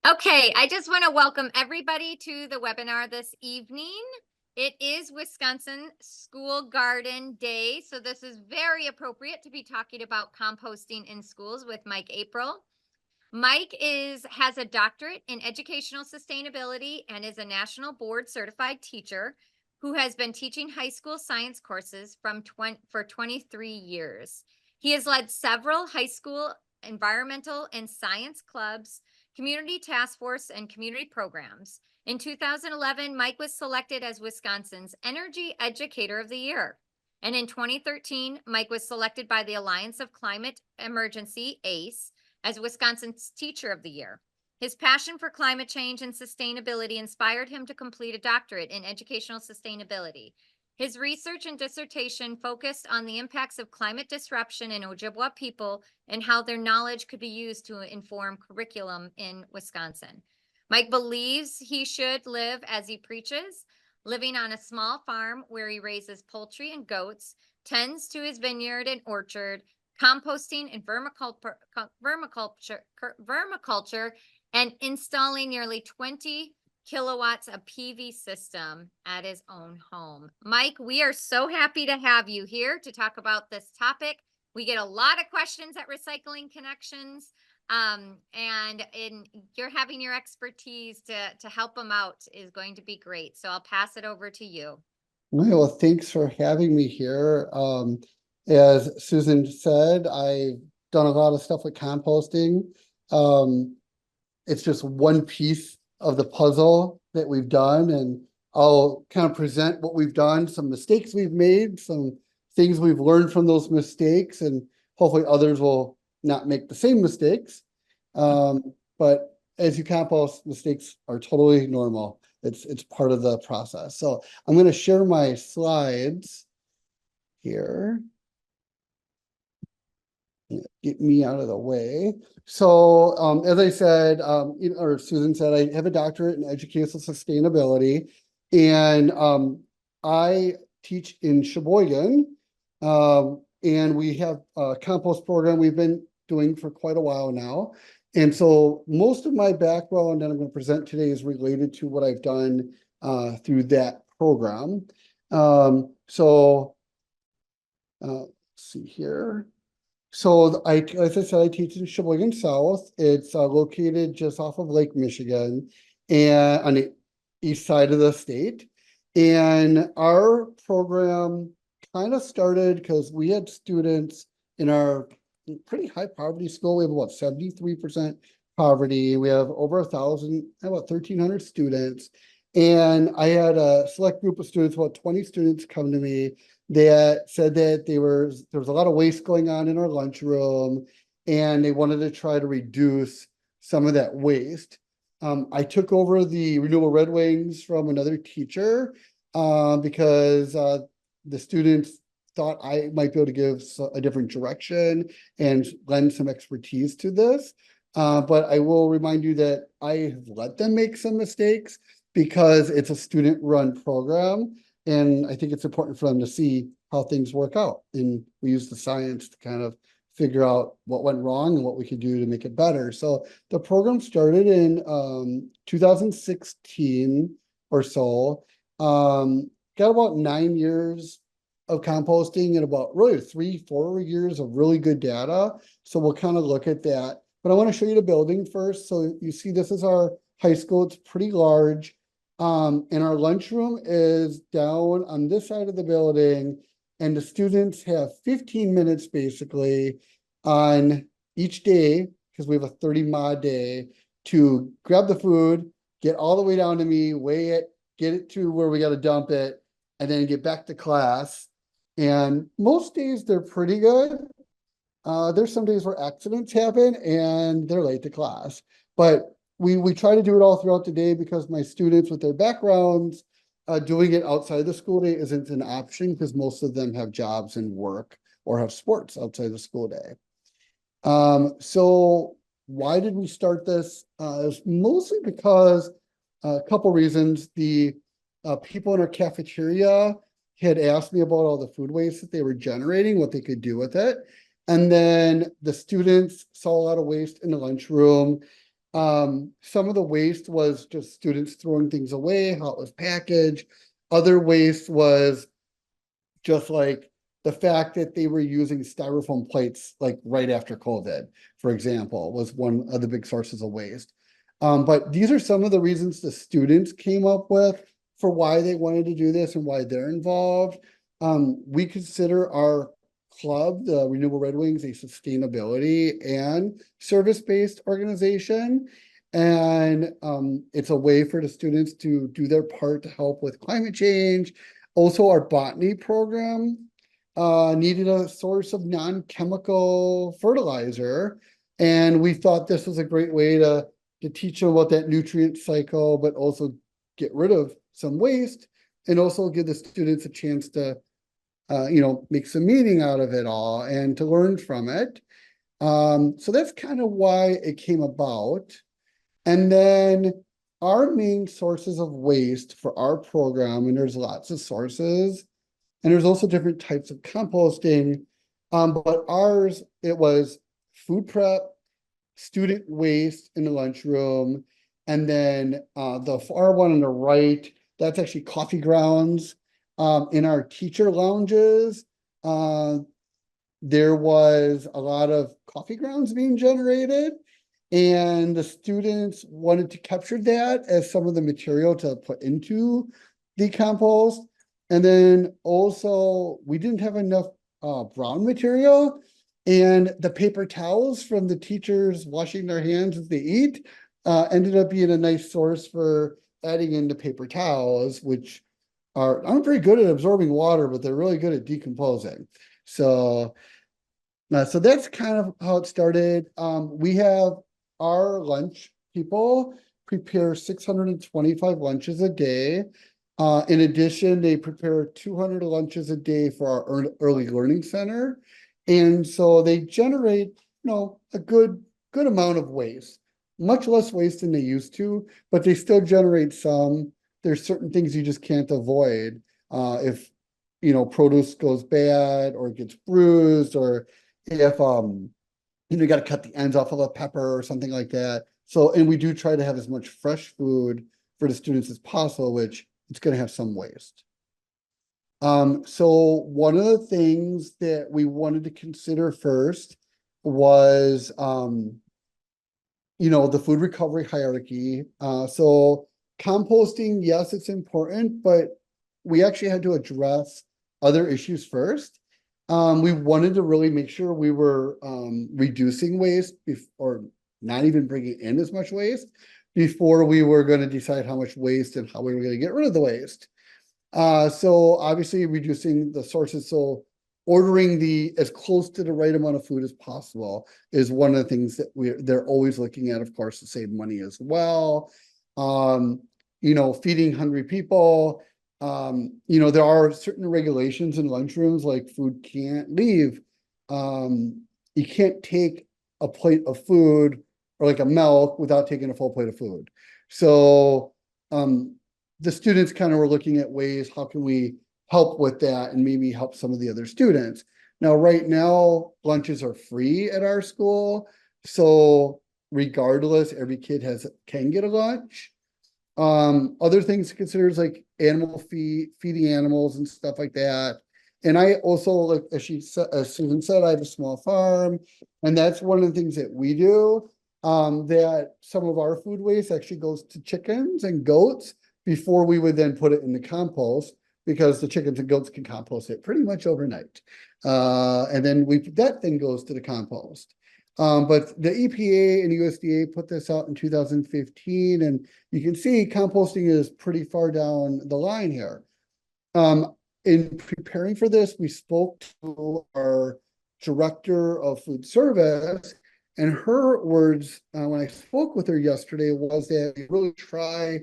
Okay, I just want to welcome everybody to the webinar this evening. It is Wisconsin School Garden Day, so this is very appropriate to be talking about composting in schools with Mike Aprill. Mike has a doctorate in educational sustainability and is a national board certified teacher who has been teaching high school science courses for 23 years. He has led several high school environmental and science clubs, community task force, and community programs. In 2011, Mike was selected as Wisconsin's Energy Educator of the Year. And in 2013, Mike was selected by the Alliance of Climate Emergency, ACE, as Wisconsin's Teacher of the Year. His passion for climate change and sustainability inspired him to complete a doctorate in educational sustainability. His research and dissertation focused on the impacts of climate disruption in Ojibwa people and how their knowledge could be used to inform curriculum in Wisconsin. Mike believes he should live as he preaches, living on a small farm where he raises poultry and goats, tends to his vineyard and orchard, composting and vermiculture, and installing nearly 20 kilowatts of PV system at his own home. Mike, we are so happy to have you here to talk about this topic. We get a lot of questions at Recycling Connections, and you're having your expertise to help them out is going to be great. So I'll pass it over to you. Well, thanks for having me here. As Susan said, I've done a lot of stuff with composting. It's just one piece of the puzzle that we've done, and I'll kind of present what we've done, some mistakes we've made, some things we've learned from those mistakes, and hopefully others will not make the same mistakes. But as you compost, mistakes are totally normal. It's part of the process. So I'm going to share my slides here. Get me out of the way. So as I said, or Susan said, I have a doctorate in educational sustainability, and I teach in Sheboygan, and we have a compost program we've been doing for quite a while now. And so most of my background that I'm going to present today is related to what I've done through that program. Let's see here. So as I said, I teach in Sheboygan South. It's located just off of Lake Michigan and on the east side of the state. And our program kind of started because we had students in our pretty high poverty school. We have about 73% poverty. We have over 1,000, about 1,300 students. And I had a select group of students, about 20 students, come to me that said that there was a lot of waste going on in our lunchroom, and they wanted to try to reduce some of that waste. I took over the Renewable Red Wings from another teacher because the students thought I might be able to give a different direction and lend some expertise to this. But I will remind you that I have let them make some mistakes because it's a student-run program. And I think it's important for them to see how things work out. And we use the science to kind of figure out what went wrong and what we could do to make it better. So the program started in 2016 or so. Got about 9 years of composting and about really 3-4 years of really good data. So we'll kind of look at that. But I want to show you the building first. So you see this is our high school. It's pretty large. And our lunchroom is down on this side of the building, and the students have 15 minutes basically on each day, because we have a 30 mod day, to grab the food, get all the way down to me, weigh it, get it to where we got to dump it, and then get back to class. And most days they're pretty good. There's some days where accidents happen and they're late to class, but we try to do it all throughout the day because my students with their backgrounds, doing it outside the school day isn't an option because most of them have jobs and work or have sports outside the school day. So why did we start this? It's mostly because a couple reasons. The people in our cafeteria had asked me about all the food waste that they were generating, what they could do with it. And then the students saw a lot of waste in the lunchroom. Some of the waste was just students throwing things away, how it was packaged. Other waste was just like the fact that they were using styrofoam plates like right after COVID, for example, was one of the big sources of waste. But these are some of the reasons the students came up with for why they wanted to do this and why they're involved. We consider our club, the Renewable Red Wings, a sustainability and service-based organization. And it's a way for the students to do their part to help with climate change. Also, our botany program needed a source of non-chemical fertilizer. And we thought this was a great way to teach them about that nutrient cycle, but also get rid of some waste and also give the students a chance to, make some meaning out of it all and to learn from it. So that's kind of why it came about. And then our main sources of waste for our program, and there's lots of sources, and there's also different types of composting. But ours, it was food prep, student waste in the lunchroom, and then the far one on the right, that's actually coffee grounds. In our teacher lounges, there was a lot of coffee grounds being generated. And the students wanted to capture that as some of the material to put into the compost. And then also, we didn't have enough brown material. And the paper towels from the teachers washing their hands as they eat ended up being a nice source for adding in the paper towels, which aren't very good at absorbing water, but they're really good at decomposing. So that's kind of how it started. We have our lunch people prepare 625 lunches a day. In addition, they prepare 200 lunches a day for our early learning center. And so they generate, a good amount of waste, much less waste than they used to, but they still generate some. There's certain things you just can't avoid. If, produce goes bad or gets bruised, or if, you got to cut the ends off of a pepper or something like that. So, and we do try to have as much fresh food for the students as possible, which it's going to have some waste. So one of the things that we wanted to consider first was, the food recovery hierarchy. So composting, yes, it's important, but we actually had to address other issues first. We wanted to really make sure we were reducing waste or not even bringing in as much waste before we were going to decide how much waste and how we were going to get rid of the waste. So obviously reducing the sources. So ordering as close to the right amount of food as possible is one of the things that they're always looking at, of course, to save money as well. Feeding hungry people. There are certain regulations in lunchrooms, like food can't leave. You can't take a plate of food or like a milk without taking a full plate of food. So the students kind of were looking at ways, how can we help with that and maybe help some of the other students. Now, right now, lunches are free at our school. So regardless, every kid can get a lunch. Other things to consider is like feeding animals and stuff like that. And I also, like as Susan said, I have a small farm, and that's one of the things that we do. That some of our food waste actually goes to chickens and goats before we would then put it in the compost, because the chickens and goats can compost it pretty much overnight. And then that then goes to the compost. But the EPA and USDA put this out in 2015, and you can see composting is pretty far down the line here. In preparing for this, we spoke to our director of food service, and her words when I spoke with her yesterday was that we really try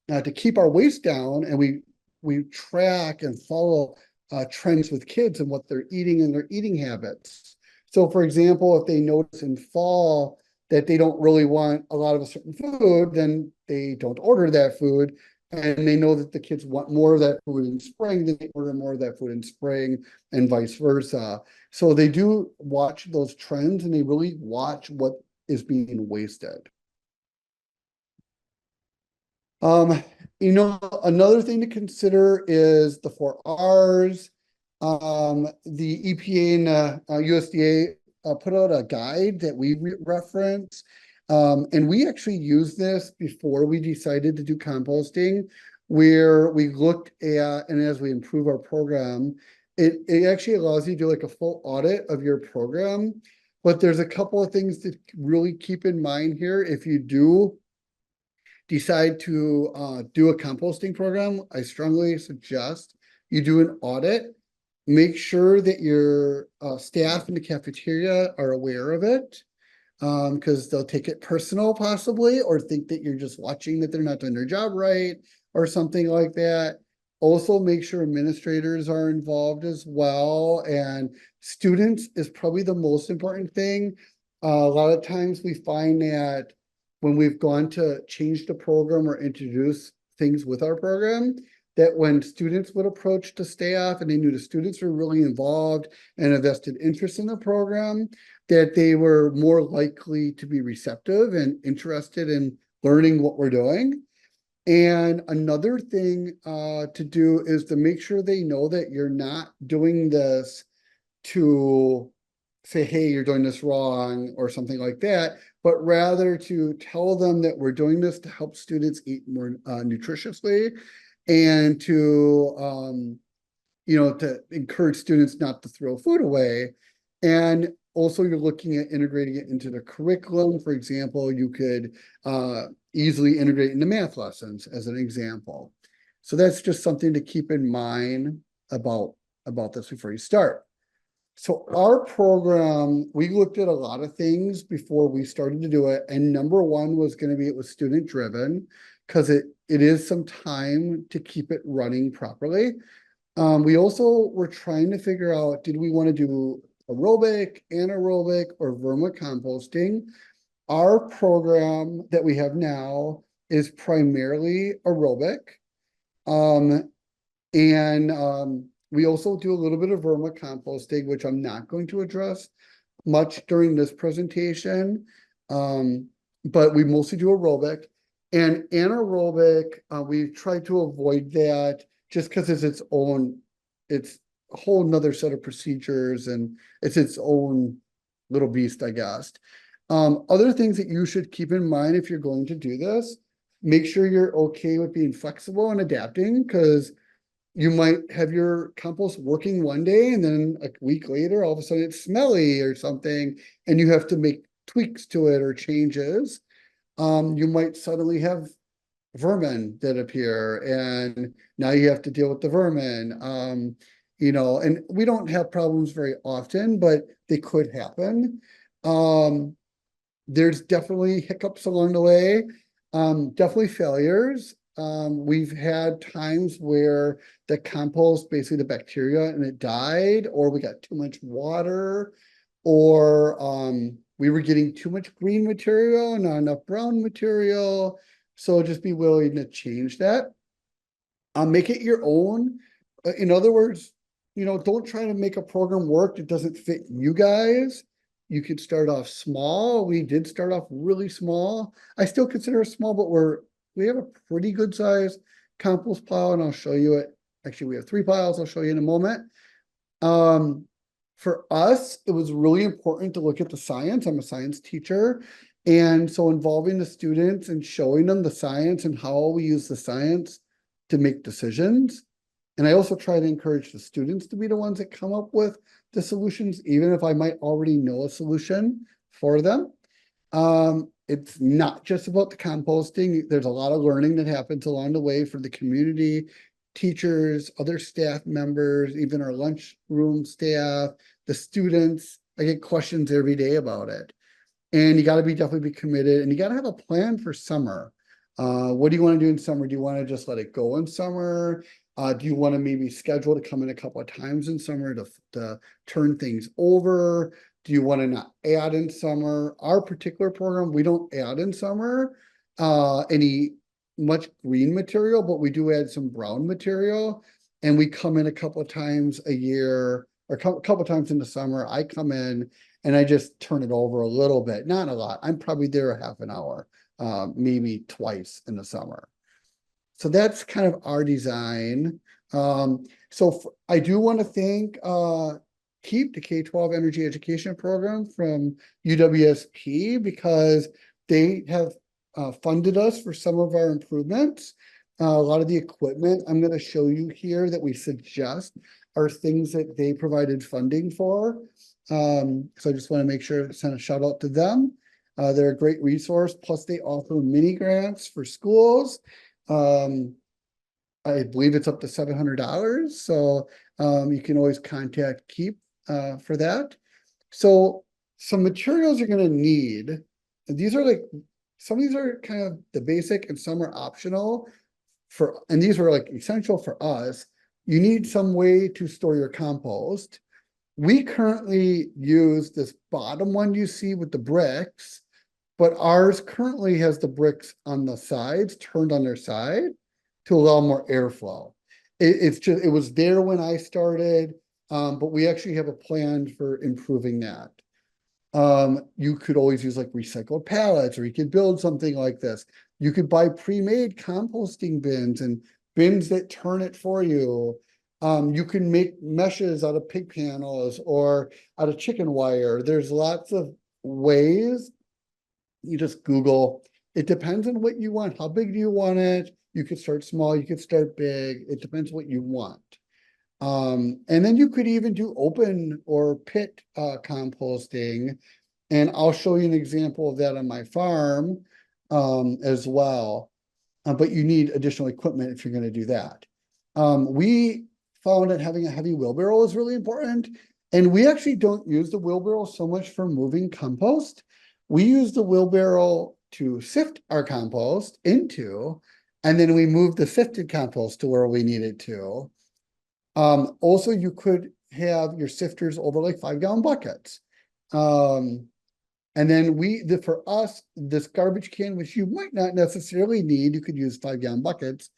to keep our waste down, and we track and follow trends with kids and what they're eating and their eating habits. So for example, if they notice in fall that they don't really want a lot of a certain food, then they don't order that food. And they know that the kids want more of that food in spring, then they order more of that food in spring, and vice versa. So they do watch those trends, and they really watch what is being wasted. Um, another thing to consider is the 4 Rs. The EPA and USDA put out a guide that we reference. And we actually used this before we decided to do composting, where we looked at, and as we improve our program, it actually allows you to do like a full audit of your program. But there's a couple of things to really keep in mind here. If you do decide to do a composting program, I strongly suggest you do an audit. Make sure that your staff in the cafeteria are aware of it, because they'll take it personal possibly, or think that you're just watching that they're not doing their job right, or something like that. Also, make sure administrators are involved as well, and students is probably the most important thing. A lot of times we find that when we've gone to change the program or introduce things with our program, that when students would approach the staff and they knew the students were really involved and a vested interest in the program, that they were more likely to be receptive and interested in learning what we're doing. And another thing to do is to make sure they know that you're not doing this to say, hey, you're doing this wrong or something like that, but rather to tell them that we're doing this to help students eat more nutritiously, and to to encourage students not to throw food away. And also you're looking at integrating it into the curriculum. For example, you could easily integrate into math lessons as an example. So that's just something to keep in mind about this before you start. So our program, we looked at a lot of things before we started to do it. And number one was going to be, it was student driven, because it is some time to keep it running properly. We also were trying to figure out, did we want to do aerobic, anaerobic, or vermicomposting? Our program that we have now is primarily aerobic. We also do a little bit of vermicomposting, which I'm not going to address much during this presentation. But we mostly do aerobic. And anaerobic, we've tried to avoid that just because it's a whole nother set of procedures, and it's its own little beast, I guess. Other things that you should keep in mind if you're going to do this, make sure you're okay with being flexible and adapting, because you might have your compost working one day and then a week later, all of a sudden it's smelly or something, and you have to make tweaks to it or changes. You might suddenly have vermin that appear, and now you have to deal with the vermin. And we don't have problems very often, but they could happen. There's definitely hiccups along the way, definitely failures. We've had times where the compost, basically the bacteria, and it died, or we got too much water, or we were getting too much green material, not enough brown material. So just be willing to change that. Make it your own. In other words, don't try to make a program work that doesn't fit you guys. You could start off small. We did start off really small. I still consider it small, but we have a pretty good size compost pile, and I'll show you it. Actually, we have 3 piles. I'll show you in a moment. For us, it was really important to look at the science. I'm a science teacher. And so involving the students and showing them the science and how we use the science to make decisions. And I also try to encourage the students to be the ones that come up with the solutions, even if I might already know a solution for them. It's not just about the composting. There's a lot of learning that happens along the way for the community, teachers, other staff members, even our lunchroom staff, the students. I get questions every day about it. And you got to definitely be committed, and you got to have a plan for summer. What do you want to do in summer? Do you want to just let it go in summer? Do you want to maybe schedule to come in a couple of times in summer to turn things over? Do you want to not add in summer? Our particular program, we don't add in summer any much green material, but we do add some brown material. And we come in a couple of times a year, or a couple of times in the summer. I come in and I just turn it over a little bit, not a lot. I'm probably there a half an hour, maybe twice in the summer. So that's kind of our design. I do want to thank KEEP, the K-12 Energy Education Program from UWSP, because they have funded us for some of our improvements. A lot of the equipment I'm going to show you here that we suggest are things that they provided funding for. So I just want to make sure to send a shout out to them. They're a great resource. Plus, they offer mini grants for schools. I believe it's up to $700. So you can always contact KEEP for that. So some materials you're going to need. These are like, some of these are kind of the basic and some are optional and these were like essential for us. You need some way to store your compost. We currently use this bottom one you see with the bricks, but ours currently has the bricks on the sides, turned on their side to allow more airflow. It was there when I started, but we actually have a plan for improving that. You could always use like recycled pallets, or you could build something like this. You could buy pre-made composting bins and bins that turn it for you. You can make meshes out of pig panels or out of chicken wire. There's lots of ways. You just Google. It depends on what you want. How big do you want it? You could start small, you could start big. It depends what you want. And then you could even do open or pit composting. And I'll show you an example of that on my farm as well. But you need additional equipment if you're going to do that. We found that having a heavy wheelbarrow is really important. And we actually don't use the wheelbarrow so much for moving compost. We use the wheelbarrow to sift our compost into, and then we move the sifted compost to where we need it to. Also, you could have your sifters over like 5-gallon buckets. And then for us, this garbage can, which you might not necessarily need, you could use 5-gallon buckets.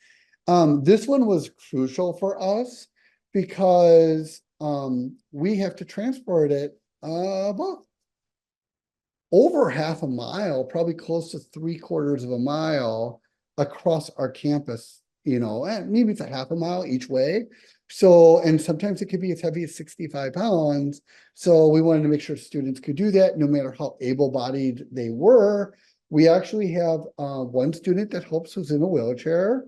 This one was crucial for us because we have to transport it about over half a mile, probably close to 3/4 of a mile across our campus, and maybe it's a half a mile each way. So, and sometimes it could be as heavy as 65 pounds. So we wanted to make sure students could do that no matter how able-bodied they were. We actually have one student that helps who's in a wheelchair.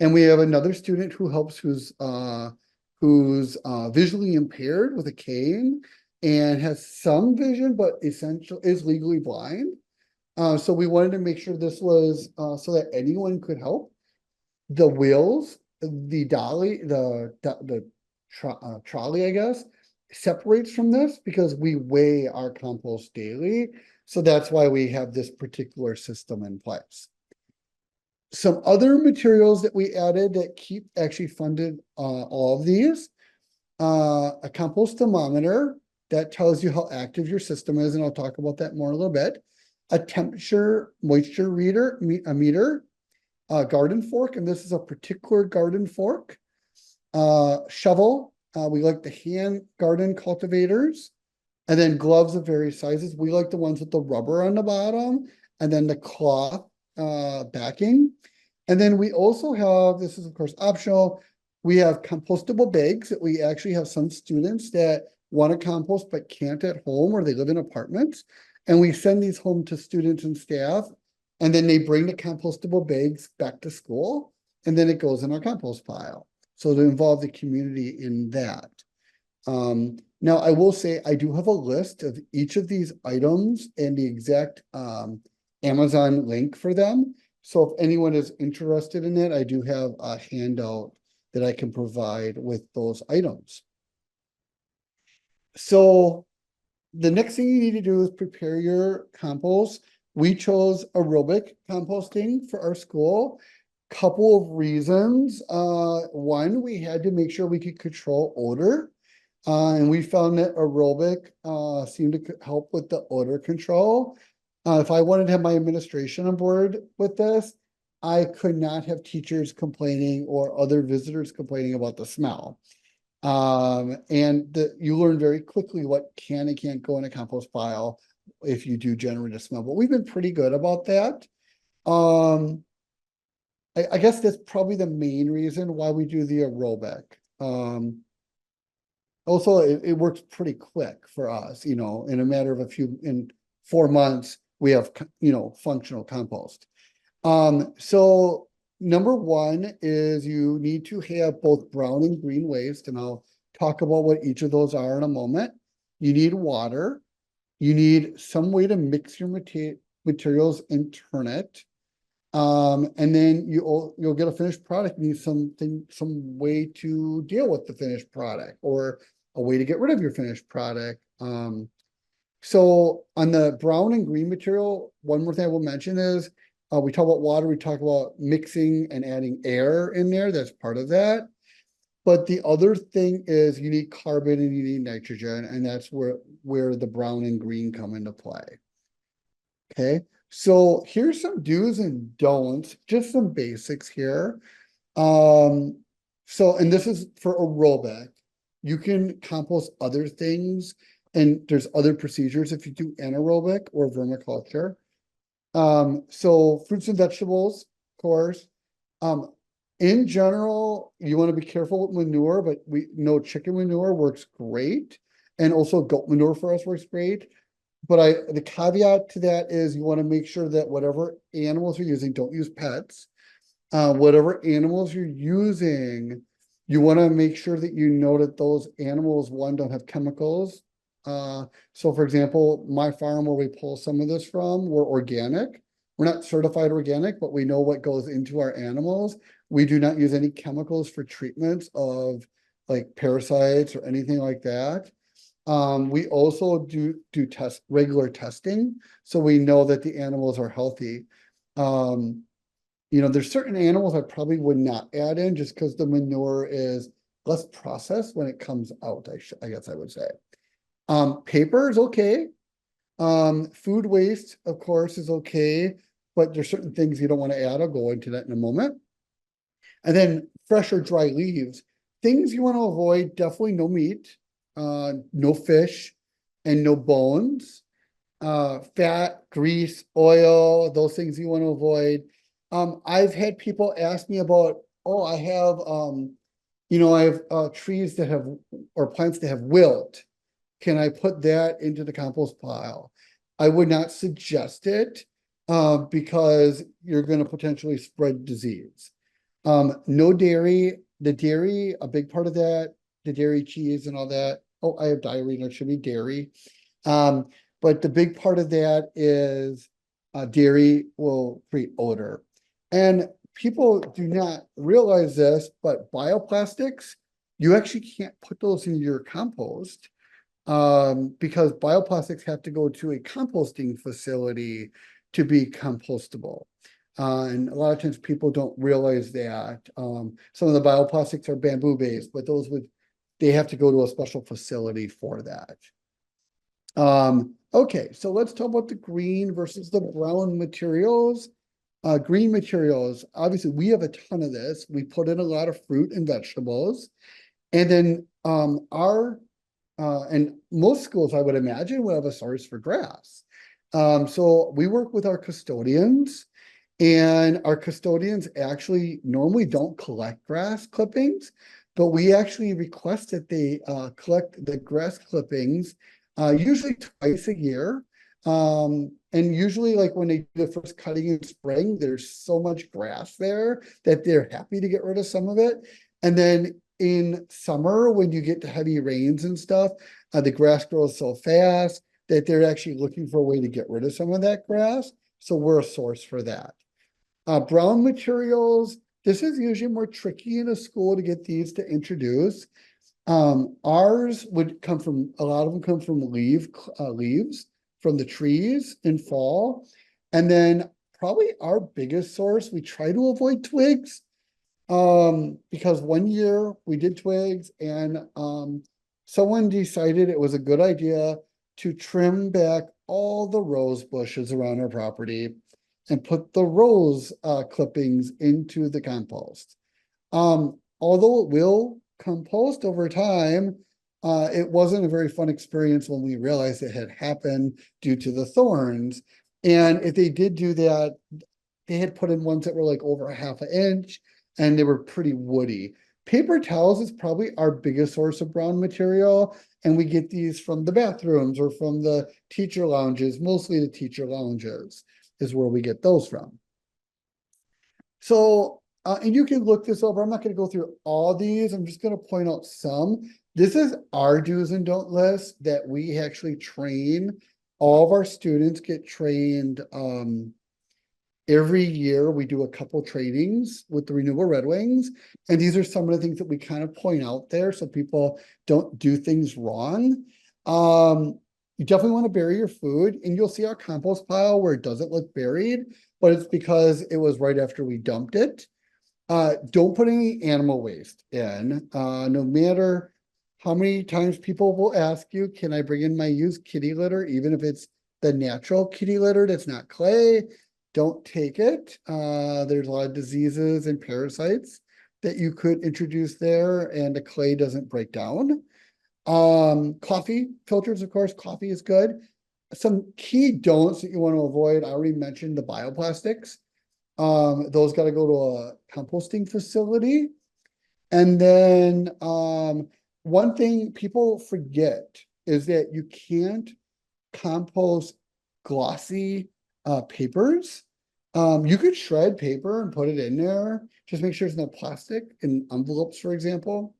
And we have another student who helps who's visually impaired with a cane and has some vision, but essentially is legally blind. So we wanted to make sure this was so that anyone could help. The wheels, the dolly, the trolley, I guess, separates from this because we weigh our compost daily. So that's why we have this particular system in place. Some other materials that we added that KEEP actually funded all of these. A compost thermometer that tells you how active your system is, and I'll talk about that more in a little bit. A temperature moisture reader, a meter, a garden fork, and this is a particular garden fork. Shovel, we like the hand garden cultivators, and then gloves of various sizes. We like the ones with the rubber on the bottom, and then the cloth backing. And then we also have, this is of course optional, we have compostable bags that we actually have some students that want to compost but can't at home, or they live in apartments. And we send these home to students and staff, and then they bring the compostable bags back to school, and then it goes in our compost pile. So to involve the community in that. Now I will say I do have a list of each of these items and the exact Amazon link for them. So if anyone is interested in it, I do have a handout that I can provide with those items. So the next thing you need to do is prepare your compost. We chose aerobic composting for our school. Couple of reasons. One, we had to make sure we could control odor. And we found that aerobic seemed to help with the odor control. If I wanted to have my administration on board with this, I could not have teachers complaining or other visitors complaining about the smell. You learn very quickly what can and can't go in a compost pile if you do generate a smell, but we've been pretty good about that. I guess that's probably the main reason why we do the aerobic. Also, it works pretty quick for us, you know, in a matter of in 4 months, we have, you know, functional compost. So number one is you need to have both brown and green waste, and I'll talk about what each of those are in a moment. You need water. You need some way to mix your materials and turn it. And then you'll get a finished product. You need some way to deal with the finished product, or a way to get rid of your finished product. So on the brown and green material, one more thing I will mention is we talk about water, we talk about mixing and adding air in there. That's part of that. But the other thing is you need carbon and you need nitrogen, and that's where the brown and green come into play. Okay, so here's some do's and don'ts, just some basics here. So, and this is for aerobic. You can compost other things, and there's other procedures if you do anaerobic or vermiculture. So fruits and vegetables, of course. In general, you want to be careful with manure, but we know chicken manure works great. And also goat manure for us works great. But the caveat to that is you want to make sure that whatever animals you're using, don't use pets. Whatever animals you're using, you want to make sure that you know that those animals, one, don't have chemicals. So for example, my farm where we pull some of this from, we're organic. We're not certified organic, but we know what goes into our animals. We do not use any chemicals for treatments of like parasites or anything like that. We also do regular testing, so we know that the animals are healthy. You know, there's certain animals I probably would not add in just because the manure is less processed when it comes out, I guess I would say. Paper is okay. Food waste, of course, is okay, but there's certain things you don't want to add. I'll go into that in a moment. And then fresh or dry leaves, things you want to avoid, definitely no meat, no fish, and no bones. Fat, grease, oil, those things you want to avoid. I've had people ask me about, oh, I have, you know, I have trees that have, or plants that have wilt. Can I put that into the compost pile? I would not suggest it because you're going to potentially spread disease. No dairy, the dairy, a big part of that, the dairy, cheese and all that. Oh, I have diarrhea, it should be dairy. But the big part of that is dairy will create odor. And people do not realize this, but bioplastics, you actually can't put those in your compost because bioplastics have to go to a composting facility to be compostable. And a lot of times people don't realize that. Some of the bioplastics are bamboo based, but they have to go to a special facility for that. Okay, so let's talk about the green versus the brown materials. Green materials, obviously we have a ton of this. We put in a lot of fruit and vegetables. And then and most schools, I would imagine, will have a source for grass. So we work with our custodians, and our custodians actually normally don't collect grass clippings, but we actually request that they collect the grass clippings usually twice a year. And usually like when they do the first cutting in spring, there's so much grass there that they're happy to get rid of some of it. And then in summer, when you get to heavy rains and stuff, the grass grows so fast that they're actually looking for a way to get rid of some of that grass. So we're a source for that. Brown materials, this is usually more tricky in a school to get these to introduce. Ours would come from, a lot of them come from leaves from the trees in fall. And then probably our biggest source, we try to avoid twigs. Because one year we did twigs and someone decided it was a good idea to trim back all the rose bushes around our property and put the rose clippings into the compost. Although it will compost over time, it wasn't a very fun experience when we realized it had happened due to the thorns. And if they did do that, they had put in ones that were like over a half an inch and they were pretty woody. Paper towels is probably our biggest source of brown material. And we get these from the bathrooms or from the teacher lounges, mostly the teacher lounges is where we get those from. So, and you can look this over. I'm not going to go through all these. I'm just going to point out some. This is our do's and don't list that we actually train. All of our students get trained every year. We do a couple trainings with the Renewable Red Wings. And these are some of the things that we kind of point out there so people don't do things wrong. You definitely want to bury your food, and you'll see our compost pile where it doesn't look buried, but it's because it was right after we dumped it. Don't put any animal waste in, no matter how many times people will ask you, can I bring in my used kitty litter, even if it's the natural kitty litter that's not clay? Don't take it. There's a lot of diseases and parasites that you could introduce there, and the clay doesn't break down. Coffee filters, of course, coffee is good. Some key don'ts that you want to avoid. I already mentioned the bioplastics. Those got to go to a composting facility. And then one thing people forget is that you can't compost glossy papers. You could shred paper and put it in there. Just make sure there's no plastic in envelopes, for example.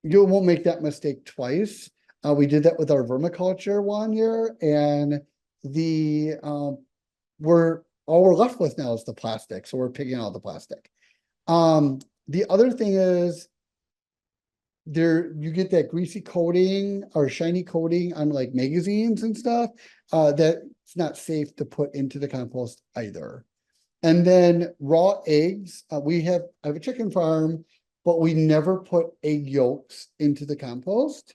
You won't make that mistake twice. We did that with our vermiculture one year, and the all we're left with now is the plastic. So we're picking out the plastic. The other thing is you get that greasy coating or shiny coating on like magazines and stuff. That's not safe to put into the compost either. And then raw eggs. I have a chicken farm, but we never put egg yolks into the compost.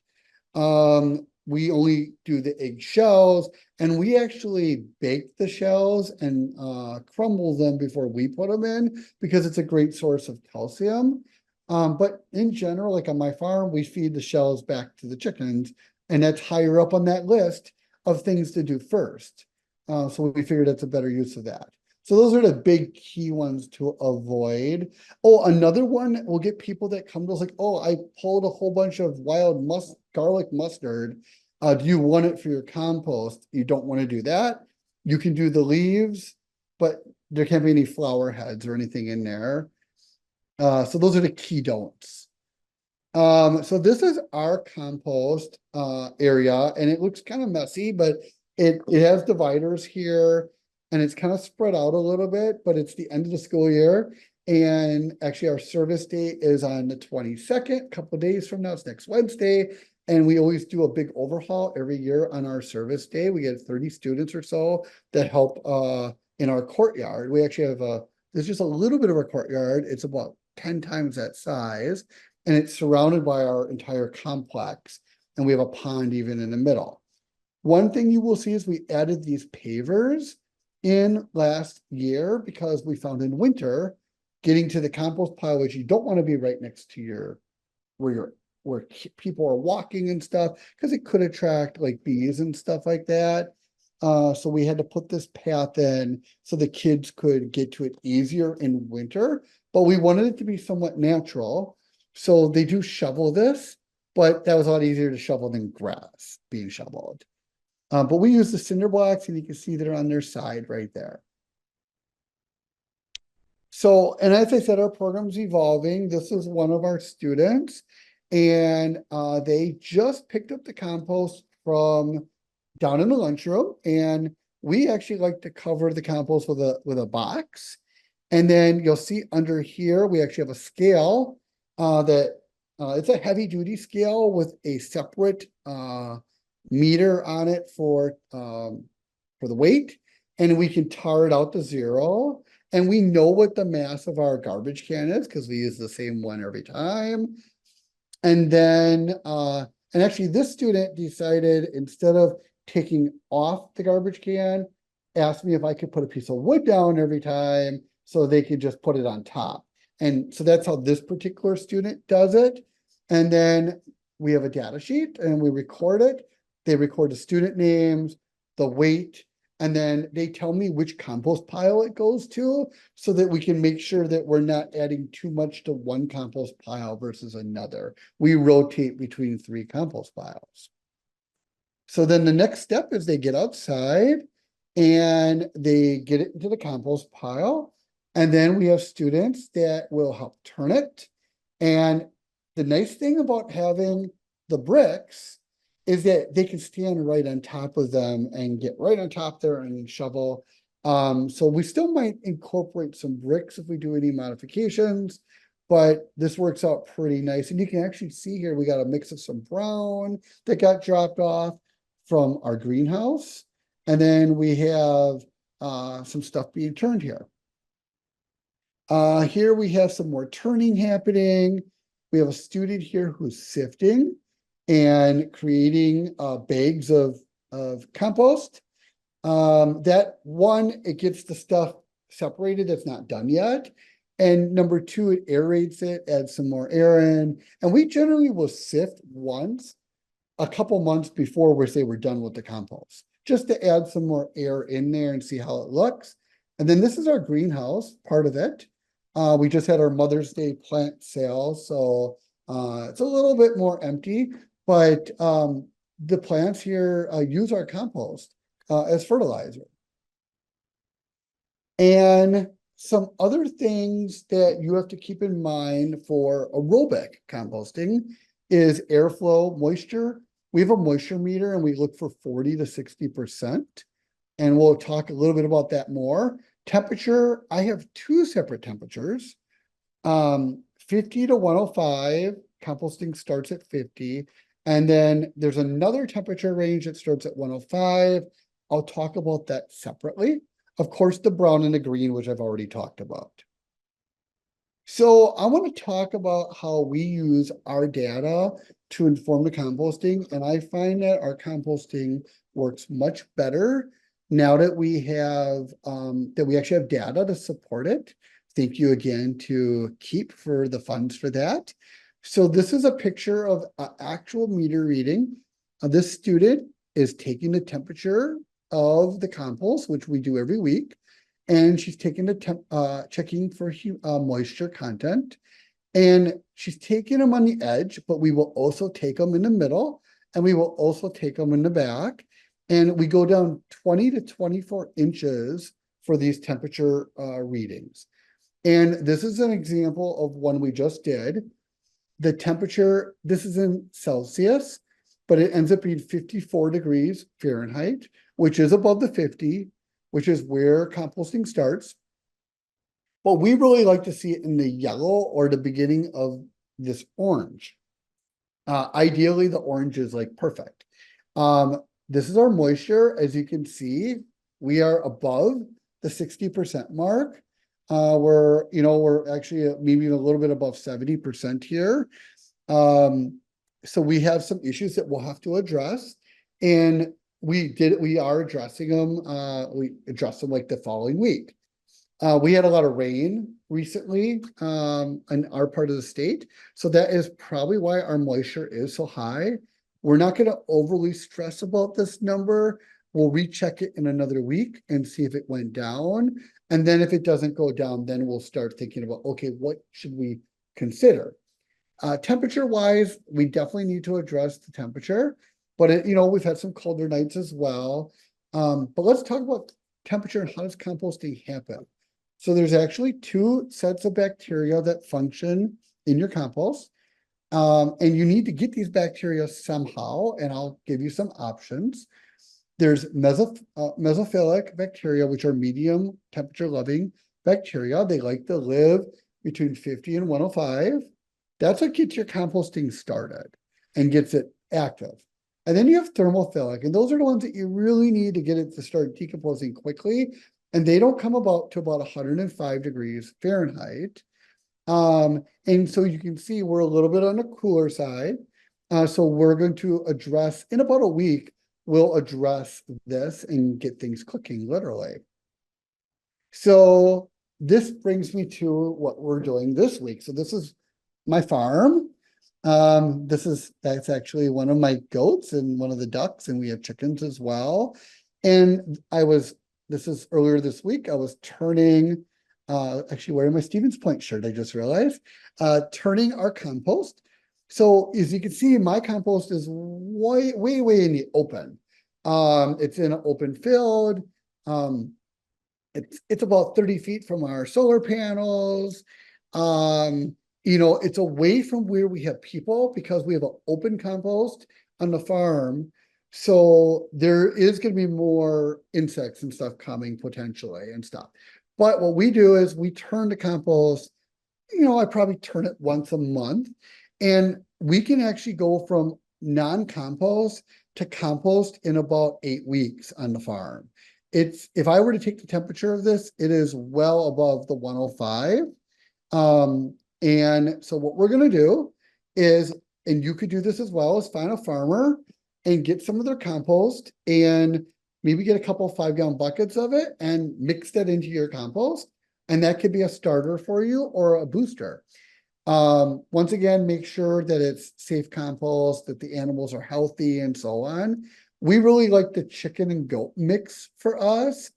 We only do the egg shells, and we actually bake the shells and crumble them before we put them in because it's a great source of calcium. But in general, like on my farm, we feed the shells back to the chickens, and that's higher up on that list of things to do first. So we figured that's a better use of that. So those are the big key ones to avoid. Oh, another one will get people that come to us like, oh, I pulled a whole bunch of wild garlic mustard. Do you want it for your compost? You don't want to do that. You can do the leaves, but there can't be any flower heads or anything in there. So those are the key don'ts. So this is our compost area, and it looks kind of messy, but it has dividers here, and it's kind of spread out a little bit, but it's the end of the school year. And actually our service date is on the 22nd, a couple of days from now. It's next Wednesday. And we always do a big overhaul every year on our service day. We get 30 students or so that help in our courtyard. We actually have there's just a little bit of a courtyard. It's about 10 times that size, and it's surrounded by our entire complex. And we have a pond even in the middle. One thing you will see is we added these pavers in last year because we found in winter getting to the compost pile, which you don't want to be right next to where people are walking and stuff, because it could attract like bees and stuff like that. So we had to put this path in so the kids could get to it easier in winter, but we wanted it to be somewhat natural. So they do shovel this, but that was a lot easier to shovel than grass being shoveled. But we use the cinder blocks, and you can see they're on their side right there. So, and as I said, our program's evolving. This is one of our students, and they just picked up the compost from down in the lunchroom, and we actually like to cover the compost with a box. And then you'll see under here, we actually have a scale it's a heavy duty scale with a separate meter on it for the weight, and we can tar it out to 0. And we know what the mass of our garbage can is because we use the same one every time. And then, and actually this student decided instead of taking off the garbage can, asked me if I could put a piece of wood down every time so they could just put it on top. And so that's how this particular student does it. And then we have a data sheet and we record it. They record the student names, the weight, And then they tell me which compost pile it goes to so that we can make sure that we're not adding too much to one compost pile versus another. We rotate between 3 compost piles. So then the next step is they get outside and they get it into the compost pile. And then we have students that will help turn it. And the nice thing about having the bricks is that they can stand right on top of them and get right on top there and shovel. So we still might incorporate some bricks if we do any modifications, but this works out pretty nice. And you can actually see here, we got a mix of some brown that got dropped off from our greenhouse. And then we have some stuff being turned here. Here we have some more turning happening. We have a student here who's sifting and creating bags of compost. That one, it gets the stuff separated that's not done yet. And number 2, it aerates it, adds some more air in. And we generally will sift once a couple months before we say we're done with the compost, just to add some more air in there and see how it looks. And then this is our greenhouse, part of it. We just had our Mother's Day plant sale, so it's a little bit more empty, but the plants here use our compost as fertilizer. And some other things that you have to keep in mind for aerobic composting is airflow, moisture. We have a moisture meter and we look for 40 to 60%. And we'll talk a little bit about that more. Temperature, I have 2 separate temperatures. 50 to 105, composting starts at 50. And then there's another temperature range that starts at 105. I'll talk about that separately. Of course, the brown and the green, which I've already talked about. So I want to talk about how we use our data to inform the composting. And I find that our composting works much better now that we have, that we actually have data to support it. Thank you again to Keep for the funds for that. So this is a picture of an actual meter reading. This student is taking the temperature of the compost, which we do every week. And she's taking the checking for moisture content. And she's taking them on the edge, but we will also take them in the middle, and we will also take them in the back. And we go down 20 to 24 inches for these temperature readings. And this is an example of one we just did. The temperature, this is in Celsius, but it ends up being 54 degrees Fahrenheit, which is above the 50, which is where composting starts. But we really like to see it in the yellow or the beginning of this orange. Ideally, the orange is like perfect. This is our moisture. As you can see, we are above the 60% mark. We're actually maybe a little bit above 70% here. So we have some issues that we'll have to address. And we are addressing them. We address them like the following week. We had a lot of rain recently in our part of the state. So that is probably why our moisture is so high. We're not going to overly stress about this number. We'll recheck it in another week and see if it went down. And then if it doesn't go down, then we'll start thinking about, okay, what should we consider? Temperature wise, we definitely need to address the temperature, but we've had some colder nights as well. But let's talk about temperature and how does composting happen? So there's actually 2 sets of bacteria that function in your compost. And you need to get these bacteria somehow, and I'll give you some options. There's mesophilic bacteria, which are medium temperature loving bacteria. They like to live between 50 and 105. That's what gets your composting started and gets it active. And then you have thermophilic, and those are the ones that you really need to get it to start decomposing quickly. And they don't come about to about 105 degrees Fahrenheit. And so you can see we're a little bit on the cooler side. So we're going to address, in about a week, we'll address this and get things cooking, literally. So this brings me to what we're doing this week. So this is my farm. That's actually one of my goats and one of the ducks, and we have chickens as well. And this is earlier this week, I was turning, actually wearing my Stevens Point shirt, I just realized, turning our compost. So as you can see, my compost is way, way, way in the open. It's in an open field. It's about 30 feet from our solar panels. It's away from where we have people because we have an open compost on the farm. So there is going to be more insects and stuff coming potentially and stuff. But what we do is we turn the compost, I probably turn it once a month, and we can actually go from non-compost to compost in about 8 weeks on the farm. If I were to take the temperature of this, it is well above the 105. And so what we're going to do is, and you could do this as well, is find a farmer and get some of their compost and maybe get a couple of 5-gallon buckets of it and mix that into your compost. And that could be a starter for you or a booster. Once again, make sure that it's safe compost, that the animals are healthy and so on. We really like the chicken and goat mix for us.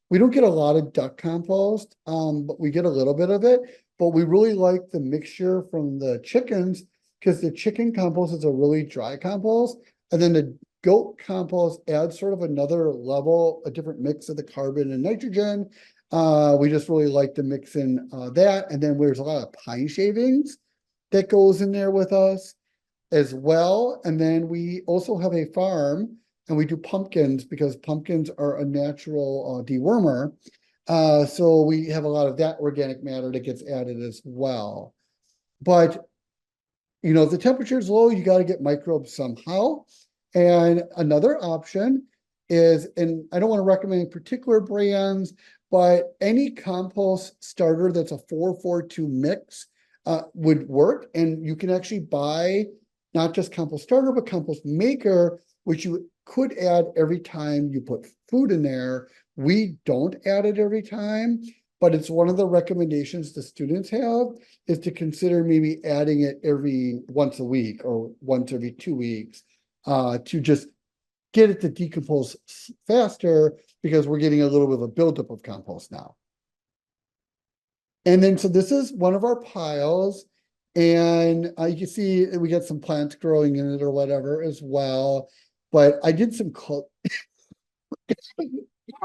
We don't get a lot of duck compost, but we get a little bit of it. But we really like the mixture from the chickens because the chicken compost is a really dry compost. And then the goat compost adds sort of another level, a different mix of the carbon and nitrogen. We just really like to mix in that. And then there's a lot of pine shavings that goes in there with us as well. And then we also have a farm and we do pumpkins because pumpkins are a natural dewormer. So we have a lot of that organic matter that gets added as well. But, if the temperature is low, you got to get microbes somehow. And another option is, and I don't want to recommend particular brands, but any compost starter that's a 4-4-2 mix would work. And you can actually buy not just compost starter, but compost maker, which you could add every time you put food in there. We don't add it every time, but it's one of the recommendations the students have is to consider maybe adding it every once a week or once every 2 weeks to just get it to decompose faster because we're getting a little bit of a buildup of compost now. And then, so this is one of our piles. And you can see we got some plants growing in it or whatever as well. But I did some,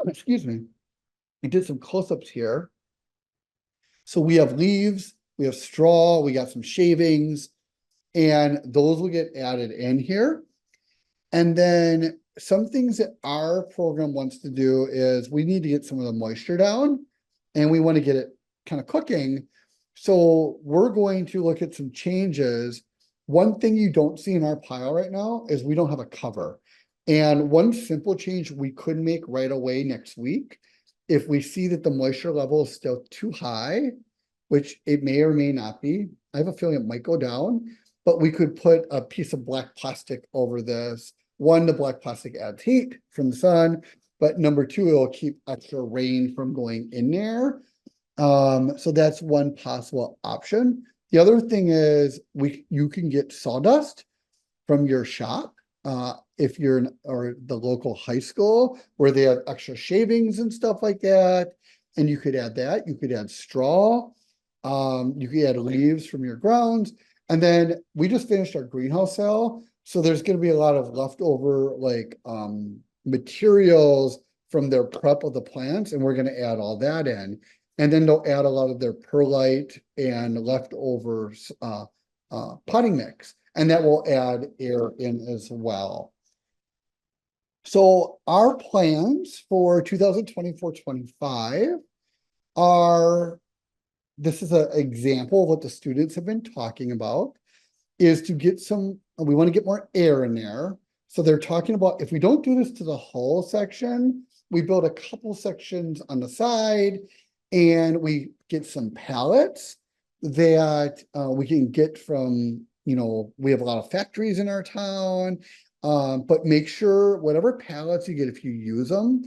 excuse me, I did some close-ups here. So we have leaves, we have straw, we got some shavings, and those will get added in here. And then some things that our program wants to do is we need to get some of the moisture down and we want to get it kind of cooking. So we're going to look at some changes. One thing you don't see in our pile right now is we don't have a cover. And one simple change we could make right away next week, if we see that the moisture level is still too high, which it may or may not be, I have a feeling it might go down, but we could put a piece of black plastic over this. One, the black plastic adds heat from the sun, but number two, it'll keep extra rain from going in there. So that's one possible option. The other thing is you can get sawdust from your shop if you're in or the local high school where they have extra shavings and stuff like that. And you could add that. You could add straw. You could add leaves from your grounds. And then we just finished our greenhouse sale. So there's going to be a lot of leftover materials from their prep of the plants. And we're going to add all that in. And then they'll add a lot of their perlite and leftover potting mix. And that will add air in as well. So our plans for 2024-25 are, this is an example of what the students have been talking about, is to get we want to get more air in there. So they're talking about, if we don't do this to the whole section, we build a couple sections on the side and we get some pallets that we can get from, we have a lot of factories in our town, but make sure whatever pallets you get, if you use them,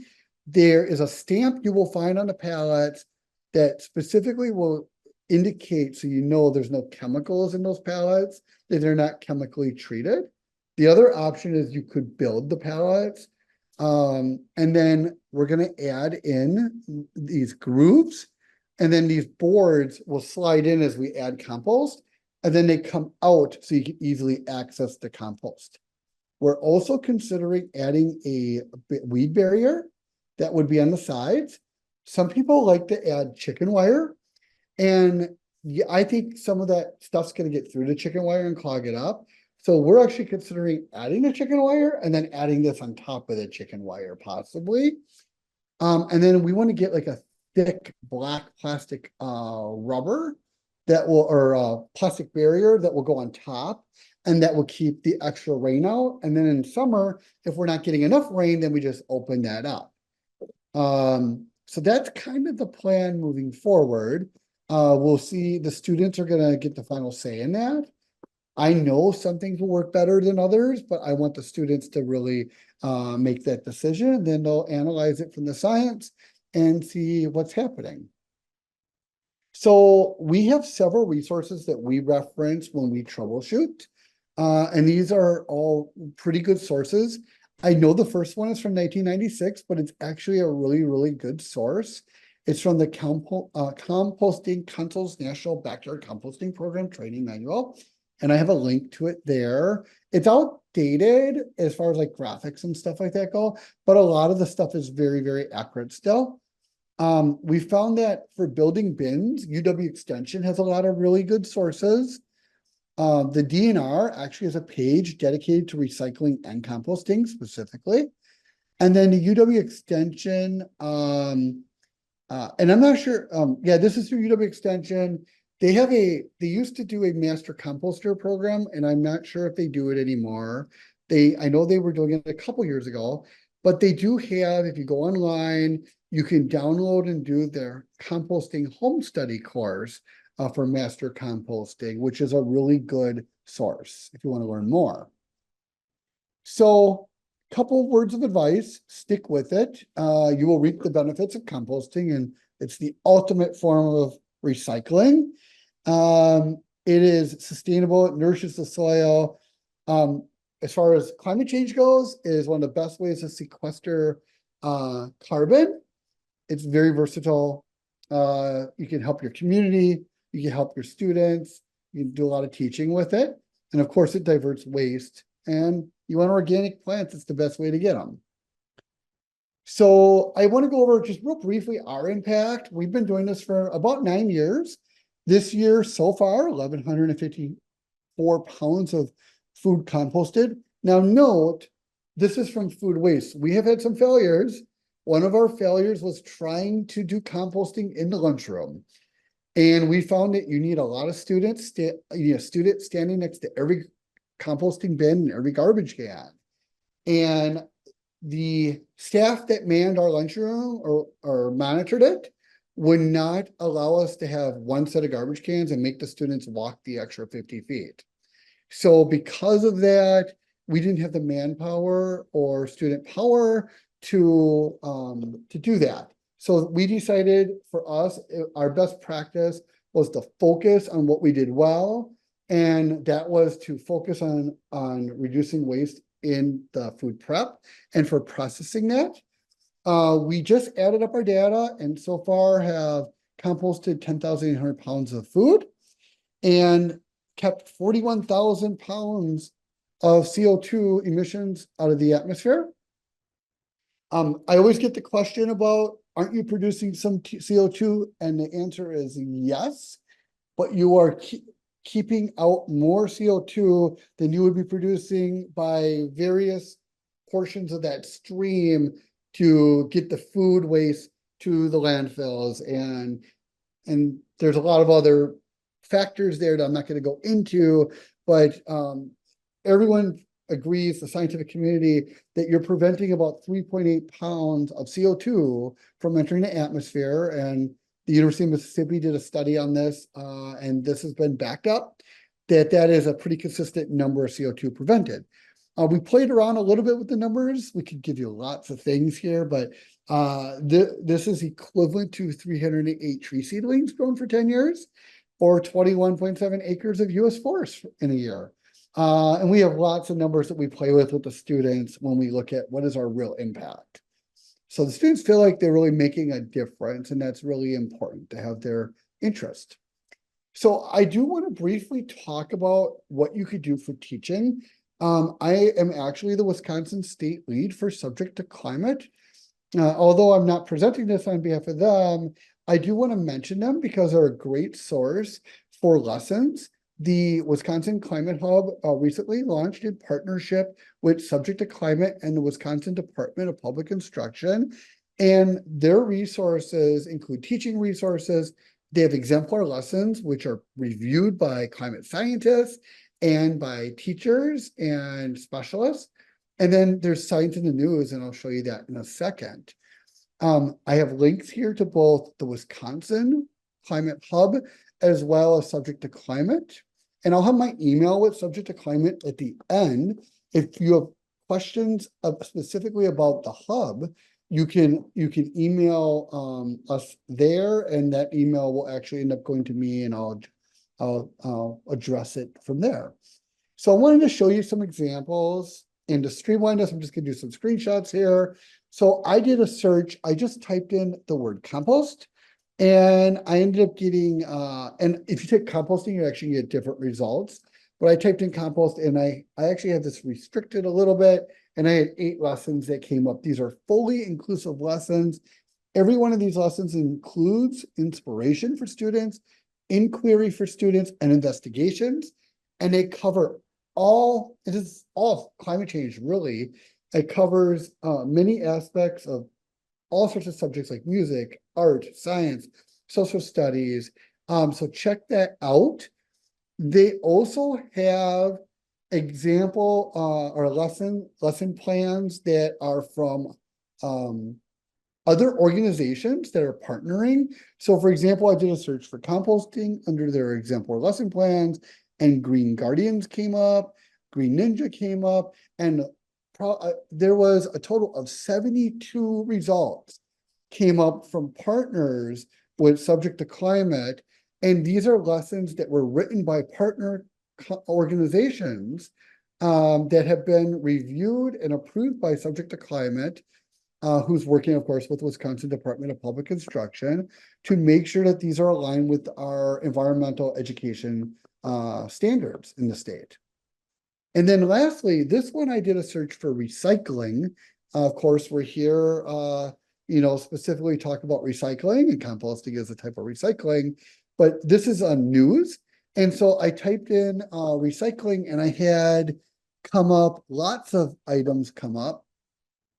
there is a stamp you will find on the pallets that specifically will indicate, so there's no chemicals in those pallets, that they're not chemically treated. The other option is you could build the pallets. And then we're gonna add in these grooves. And then these boards will slide in as we add compost. And then they come out so you can easily access the compost. We're also considering adding a weed barrier that would be on the sides. Some people like to add chicken wire. And yeah, I think some of that stuff's gonna get through the chicken wire and clog it up. So we're actually considering adding the chicken wire and then adding this on top of the chicken wire possibly. And then we want to get like a thick black plastic rubber that will, or plastic barrier that will go on top and that will keep the extra rain out. And then in summer, if we're not getting enough rain, then we just open that up. So that's kind of the plan moving forward. We'll see, the students are gonna get the final say in that. I know some things will work better than others, but I want the students to really make that decision. Then they'll analyze it from the science and see what's happening. So we have several resources that we reference when we troubleshoot. And these are all pretty good sources. I know the first one is from 1996, but it's actually a really, really good source. It's from the Composting Council's National Backyard Composting Program Training Manual. And I have a link to it there. It's outdated as far as like graphics and stuff like that go, but a lot of the stuff is very, very accurate still. We found that for building bins, UW Extension has a lot of really good sources. The DNR actually has a page dedicated to recycling and composting specifically. And then the UW Extension, and I'm not sure, yeah, this is through UW Extension. They used to do a master composter program, and I'm not sure if they do it anymore. I know they were doing it a couple years ago, but they do have, if you go online, you can download and do their composting home study course for master composting, which is a really good source if you want to learn more. So, couple of words of advice, stick with it. You will reap the benefits of composting, and it's the ultimate form of recycling. It is sustainable, it nourishes the soil. As far as climate change goes, it is one of the best ways to sequester carbon. It's very versatile. You can help your community, you can help your students, you can do a lot of teaching with it. And of course, it diverts waste. And you want organic plants, it's the best way to get them. So I want to go over just real briefly our impact. We've been doing this for about 9 years. This year, so far, 1,154 pounds of food composted. Now note, this is from food waste. We have had some failures. One of our failures was trying to do composting in the lunchroom. And we found that you need a lot of students, you need a student standing next to every composting bin and every garbage can. And the staff that manned our lunchroom or monitored it would not allow us to have one set of garbage cans and make the students walk the extra 50 feet. So because of that, we didn't have the manpower or student power to do that. So we decided for us, our best practice was to focus on what we did well. And that was to focus on reducing waste in the food prep and for processing that. We just added up our data and so far have composted 10,800 pounds of food and kept 41,000 pounds of CO2 emissions out of the atmosphere. I always get the question about, aren't you producing some CO2? And the answer is yes, but you are keeping out more CO2 than you would be producing by various portions of that stream to get the food waste to the landfills. And there's a lot of other factors there that I'm not going to go into, but everyone agrees, the scientific community, that you're preventing about 3.8 pounds of CO2 from entering the atmosphere. And the University of Mississippi did a study on this, and this has been backed up, that is a pretty consistent number of CO2 prevented. We played around a little bit with the numbers. We could give you lots of things here, but this is equivalent to 308 tree seedlings grown for 10 years, or 21.7 acres of US forest in a year. And we have lots of numbers that we play with the students when we look at what is our real impact. So the students feel like they're really making a difference, and that's really important to have their interest. So I do want to briefly talk about what you could do for teaching. I am actually the Wisconsin State Lead for Subject to Climate. Although I'm not presenting this on behalf of them, I do want to mention them because they're a great source for lessons. The Wisconsin Climate Hub recently launched in partnership with Subject to Climate and the Wisconsin Department of Public Instruction. And their resources include teaching resources. They have exemplar lessons, which are reviewed by climate scientists and by teachers and specialists. And then there's science in the news, and I'll show you that in a second. I have links here to both the Wisconsin Climate Hub as well as Subject to Climate. And I'll have my email with Subject to Climate at the end. If you have questions specifically about the hub, you can email us there, and that email will actually end up going to me, and I'll address it from there. So I wanted to show you some examples, and to streamline this, I'm just going to do some screenshots here. So I did a search. I just typed in the word compost, and I ended up getting, and if you take composting, you actually get different results. But I typed in compost, and I actually had this restricted a little bit, and I had 8 lessons that came up. These are fully inclusive lessons. Every one of these lessons includes inspiration for students, inquiry for students, and investigations. And they cover it is all climate change, really. It covers many aspects of all sorts of subjects like music, art, science, social studies. So check that out. They also have example or lesson plans that are from other organizations that are partnering. So for example, I did a search for composting under their exemplar lesson plans, and Green Guardians came up, Green Ninja came up, and there was a total of 72 results came up from partners with Subject to Climate. And these are lessons that were written by partner organizations that have been reviewed and approved by Subject to Climate, who's working, of course, with Wisconsin Department of Public Instruction to make sure that these are aligned with our environmental education standards in the state. And then lastly, this one I did a search for recycling. Of course, we're here, specifically talk about recycling, and composting is a type of recycling, but this is on news. And so I typed in recycling, and I had lots of items come up.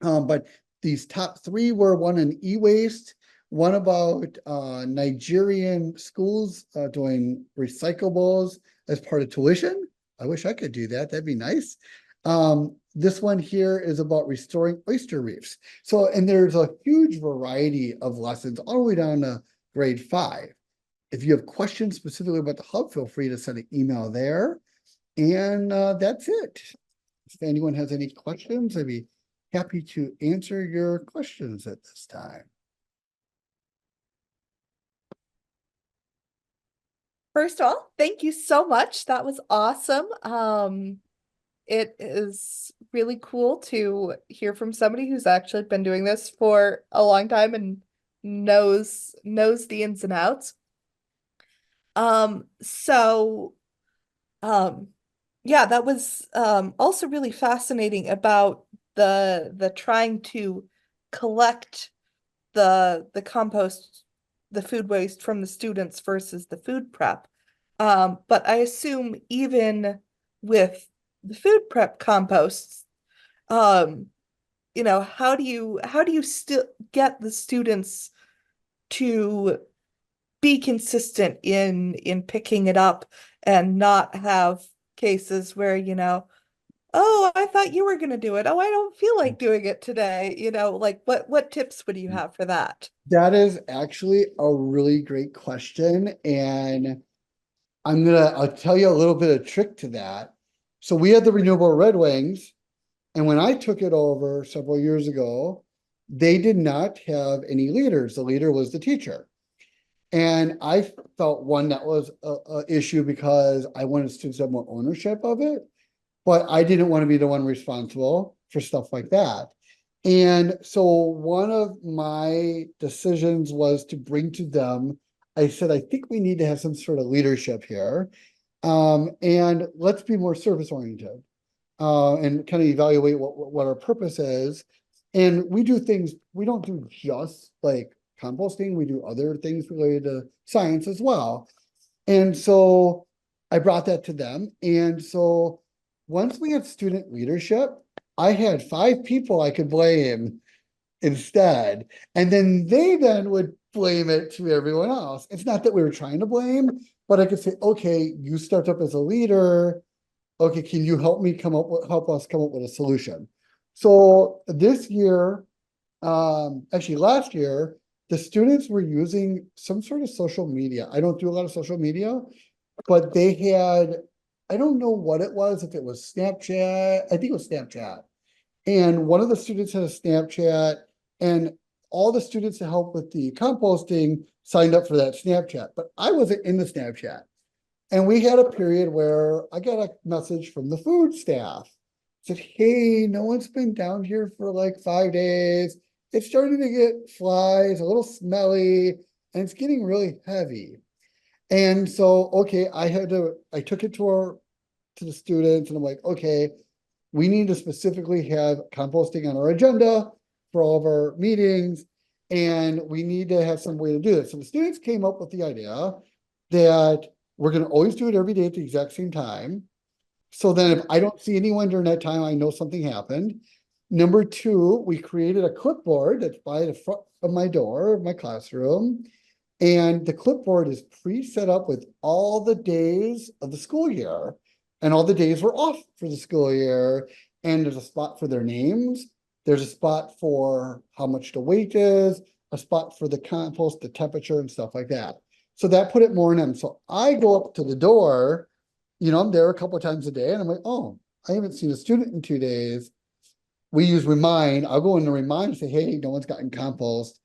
But these top 3 were one on e-waste, one about Nigerian schools doing recyclables as part of tuition. I wish I could do that. That'd be nice. This one here is about restoring oyster reefs. So, and there's a huge variety of lessons all the way down to grade 5. If you have questions specifically about the hub, feel free to send an email there. And that's it. If anyone has any questions, I'd be happy to answer your questions at this time. First of all, thank you so much. That was awesome. It is really cool to hear from somebody who's actually been doing this for a long time and knows the ins and outs. Yeah, that was also really fascinating about the trying to collect the compost, the food waste from the students versus the food prep. But I assume even with the food prep composts, how do you still get the students to be consistent in picking it up and not have cases where, oh, I thought you were going to do it. Oh, I don't feel like doing it today. Like what tips would you have for that? That is actually a really great question. And I'll tell you a little bit of trick to that. So we had the Renewable Red Wings, and when I took it over several years ago, they did not have any leaders. The leader was the teacher. And I felt that was a issue because I wanted students to have more ownership of it. but I didn't want to be the one responsible for stuff like that. And so one of my decisions was to bring to them, I said, I think we need to have some sort of leadership here. And let's be more service oriented, and kind of evaluate what our purpose is. And we do things, we don't do just like composting, we do other things related to science as well. And so I brought that to them. And so once we had student leadership, I had 5 people I could blame instead. And then they then would blame it to everyone else. It's not that we were trying to blame, but I could say, okay, you stepped up as a leader. Okay, can you help me help us come up with a solution? So this year, actually last year, the students were using some sort of social media. I don't do a lot of social media, but they had, I don't know what it was, if it was Snapchat, I think it was Snapchat. And one of the students had a Snapchat, and all the students to help with the composting signed up for that Snapchat, but I wasn't in the Snapchat. And we had a period where I got a message from the food staff. It said, hey, no one's been down here for like 5 days. It's starting to get flies, a little smelly, and it's getting really heavy. And so, okay, I took it to the students, and I'm like, okay, we need to specifically have composting on our agenda for all of our meetings, and we need to have some way to do this. So the students came up with the idea that we're going to always do it every day at the exact same time. So then if I don't see anyone during that time, I know something happened. Number 2, we created a clipboard that's by the front of my door of my classroom. And the clipboard is pre-set up with all the days of the school year. And all the days were off for the school year. And there's a spot for their names. There's a spot for how much the weight is, a spot for the compost, the temperature, and stuff like that. So that put it more in them. So I go up to the door, I'm there a couple of times a day, and I'm like, oh, I haven't seen a student in 2 days. We use Remind. I'll go in and remind and say, hey, no one's gotten compost.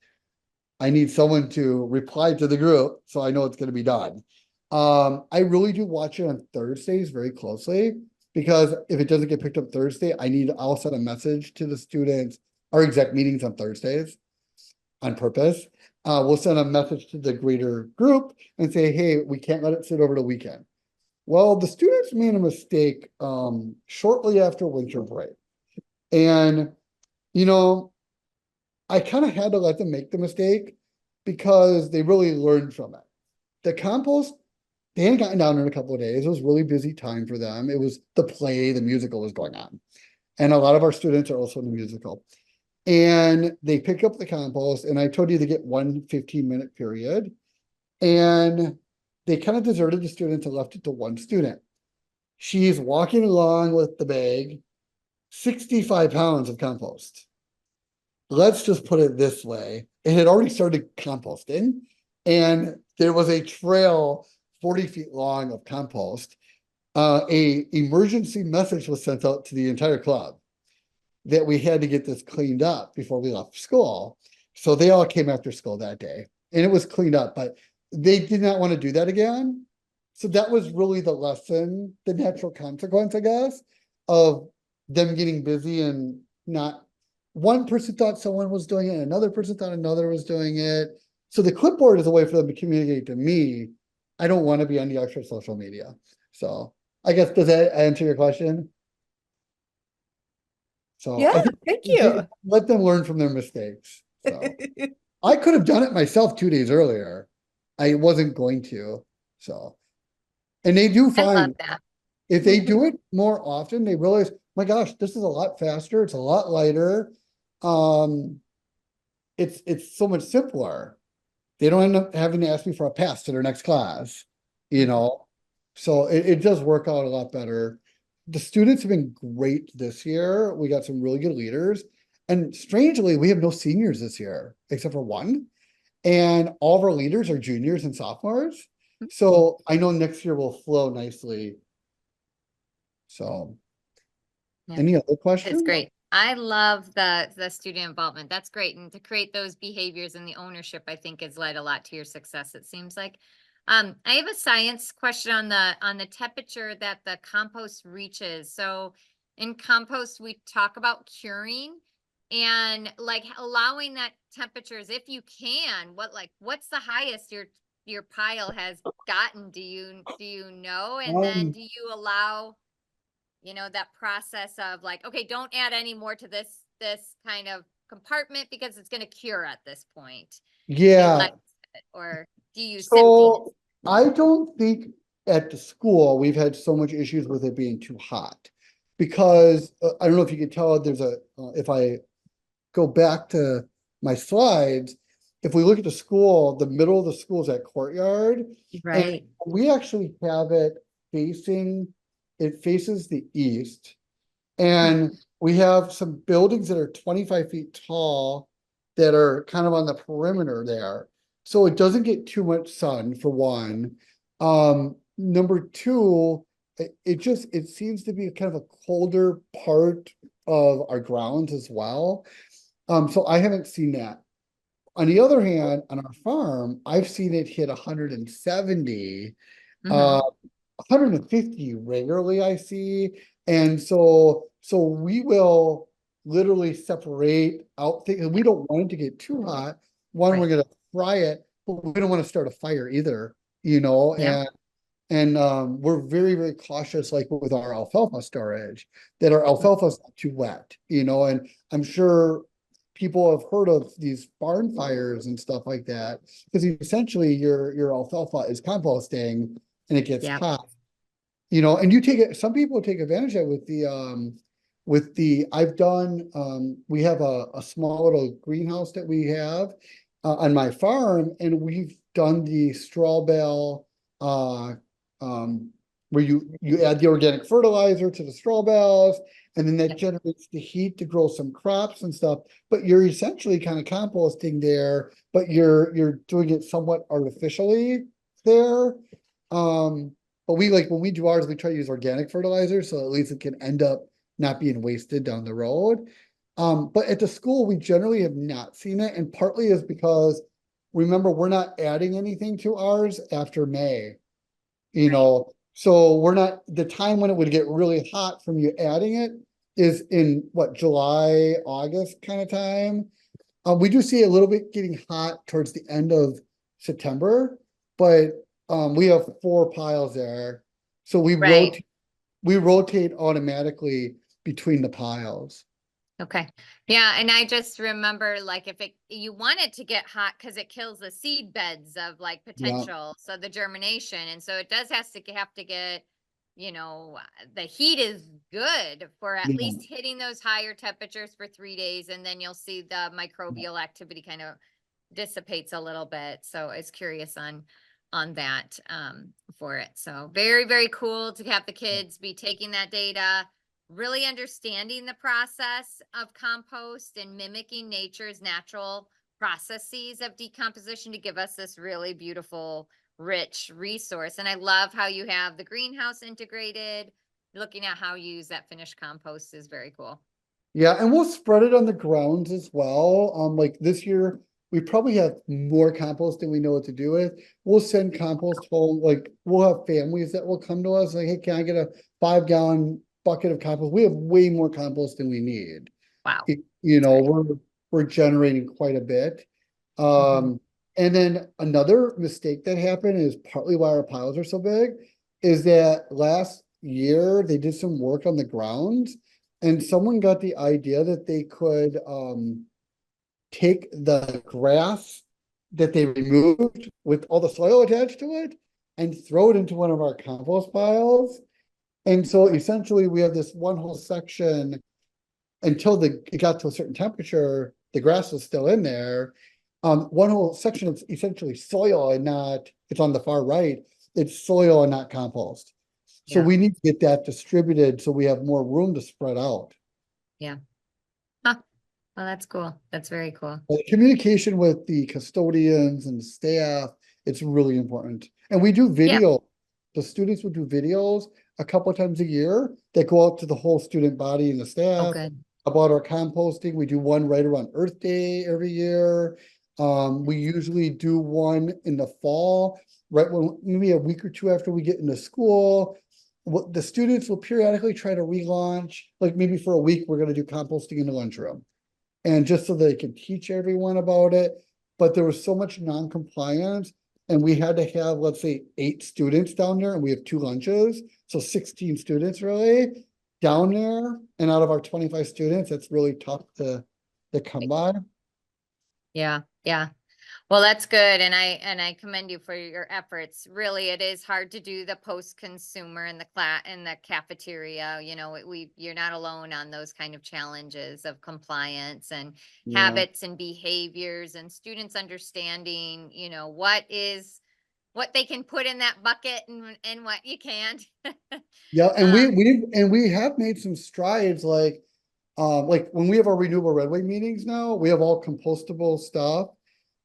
I need someone to reply to the group so I know it's going to be done. I really do watch it on Thursdays very closely, because if it doesn't get picked up Thursday, I'll send a message to the students. Our exec meetings on Thursdays on purpose. We'll send a message to the greater group and say, hey, we can't let it sit over the weekend. Well, the students made a mistake shortly after winter break. And, I kind of had to let them make the mistake because they really learned from it. The compost, they hadn't gotten down in a couple of days. It was a really busy time for them. It was the play, the musical was going on. And a lot of our students are also in the musical. And they pick up the compost, and I told you to get 1 15-minute period. And they kind of deserted the students and left it to one student. She's walking along with the bag, 65 pounds of compost. Let's just put it this way. It had already started composting, and there was a trail 40 feet long of compost. A emergency message was sent out to the entire club that we had to get this cleaned up before we left school. So they all came after school that day, and it was cleaned up, but they did not want to do that again. So that was really the lesson, the natural consequence, I guess, of them getting busy and not. One person thought someone was doing it, and another person thought another was doing it. So the clipboard is a way for them to communicate to me. I don't want to be on the extra social media. So I guess, does that answer your question? So Yeah, thank you. let them learn from their mistakes. So I could have done it myself 2 days earlier. I wasn't going to. So, and they do I love find that. if they do it more often, they realize, my gosh, this is a lot faster. It's a lot lighter. It's so much simpler. They don't end up having to ask me for a pass to their next class, So it does work out a lot better. The students have been great this year. We got some really good leaders. And strangely, we have no seniors this year, except for one. And all of our leaders are juniors and sophomores. So I know next year will flow nicely. So, Yeah. any other questions? It's great. I love the student involvement. That's great. And to create those behaviors and the ownership, I think has led a lot to your success, it seems like. I have a science question on the temperature that the compost reaches. So in compost, we talk about curing and like allowing that temperatures if you can. What's the highest your pile has gotten? Do you know? And then Um, do you allow, that process of like, okay, don't add any more to this kind of compartment because it's going to cure at this point. And yeah, let it, or do you simply so I don't think at the school we've had so much issues with it being too hot. Because I don't know if you can tell, there's if I go back to my slides, if we look at the school, the middle of the school is that courtyard. And right? we actually have it it faces the east. And we have some buildings that are 25 feet tall that are kind of on the perimeter there. So it doesn't get too much sun, for one. Number two, it seems to be kind of a colder part of our grounds as well. So I haven't seen that. On the other hand, on our farm, I've seen it hit 170, Mhm. uh, 150 regularly I see. And so we will literally separate out things. We don't want it to get too hot. One, we're Right. gonna fry it, but we don't want to start a fire either, you know, Yeah. and we're very, very cautious, like with our alfalfa storage, that our alfalfa is not too wet, you know, and I'm sure people have heard of these barn fires and stuff like that, because essentially your alfalfa is composting and it gets Yeah. hot, you know, and you take it, some people take advantage of it with the, I've done, we have a small little greenhouse that we have on my farm, and we've done the straw bale, uh, where you add the organic fertilizer to the straw bales, and then that Yep. generates the heat to grow some crops and stuff, but you're essentially kind of composting there, but you're doing it somewhat artificially there. Um, but we like, when we do ours, we try to use organic fertilizer, so at least it can end up not being wasted down the road. But at the school, we generally have not seen it, and partly is because, remember, we're not adding anything to ours after May. You Right. know, so we're not, the time when it would get really hot from you adding it is in what, July, August kind of time. We do see a little bit getting hot towards the end of September, but we have 4 piles there. So Right. we rotate automatically between the piles. Okay. Yeah, and I just remember like if you want it to get hot because it kills the seed beds of like Yeah, potential, so the germination, and so it does have to get, the heat is good for at yeah. least hitting those higher temperatures for 3 days, and then you'll see the microbial activity kind of dissipates a little bit. So I was curious on that for it. So very, very cool to have the kids be taking that data, really understanding the process of compost and mimicking nature's natural processes of decomposition to give us this really beautiful, rich resource. And I love how you have the greenhouse integrated. Looking at how you use that finished compost is very cool. Yeah, and we'll spread it on the grounds as well. Like this year, we probably have more compost than we know what to do with. We'll send compost home, like we'll have families that will come to us like, hey, can I get a 5-gallon bucket of compost? We have way more compost than we need. Wow. You That's know, great. we're generating quite a bit. Mhm. And then another mistake that happened is partly why our piles are so big, is that last year they did some work on the grounds, and someone got the idea that they could take the grass that they removed with all the soil attached to it and throw it into one of our compost piles. And so essentially we have this one whole section, until it got to a certain temperature, the grass was still in there. One whole section is essentially soil and not, it's on the far right, it's soil and not compost. So Yeah. we need to get that distributed so we have more room to spread out. Yeah. Huh. Well, that's cool. That's very cool. But communication with the custodians and staff, it's really important. And we do Yeah. video. The students will do videos a couple of times a year that go out to the whole student body and the Oh, staff good. about our composting. We do one right around Earth Day every year. We usually do one in the fall, right when, maybe a week or two after we get into school. What the students will periodically try to relaunch, like maybe for a week, we're gonna do composting in the lunchroom. And just so they can teach everyone about it, but there was so much non-compliance. And we had to have, let's say, 8 students down there, and we have 2 lunches, so 16 students really down there. And out of our 25 students, it's really tough to come by. Yeah, yeah. Well, that's good. And I commend you for your efforts. Really, it is hard to do the post-consumer in the in the cafeteria. You know, you're not alone on those kind of challenges of compliance and Yeah. habits and behaviors and students understanding, you know, what they can put in that bucket and what you can't. Yeah, and Um, we have made some strides, like when we have our renewable redway meetings now, we have all compostable stuff.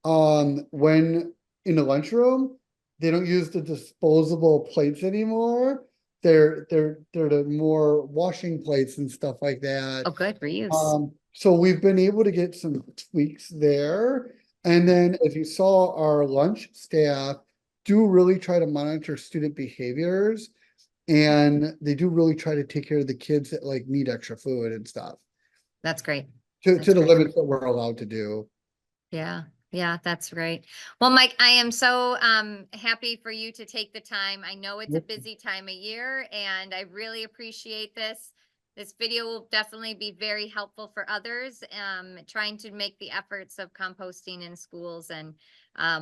When in the lunchroom, they don't use the disposable plates anymore. They're the more washing plates and stuff like that. oh, good reuse. So we've been able to get some tweaks there. And then as you saw, our lunch staff do really try to monitor student behaviors. And they do really try to take care of the kids that like need extra food and stuff That's great. to That's the great. limits that we're allowed to do. Yeah, yeah, that's great. Well, Mike, I am so happy for you to take the time. I know it's a Yep. busy time of year and I really appreciate this. This video will definitely be very helpful for others trying to make the efforts of composting in schools, and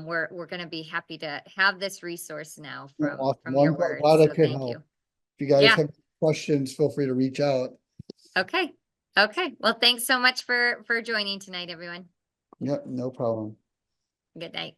we're going to be happy to have this resource now Awesome. from Well, your I'm words. glad I So could thank help. you. If you guys Yeah. have questions, feel free to reach out. Okay. Okay. Well, thanks so much for joining tonight, everyone. Yep, no problem. Good night.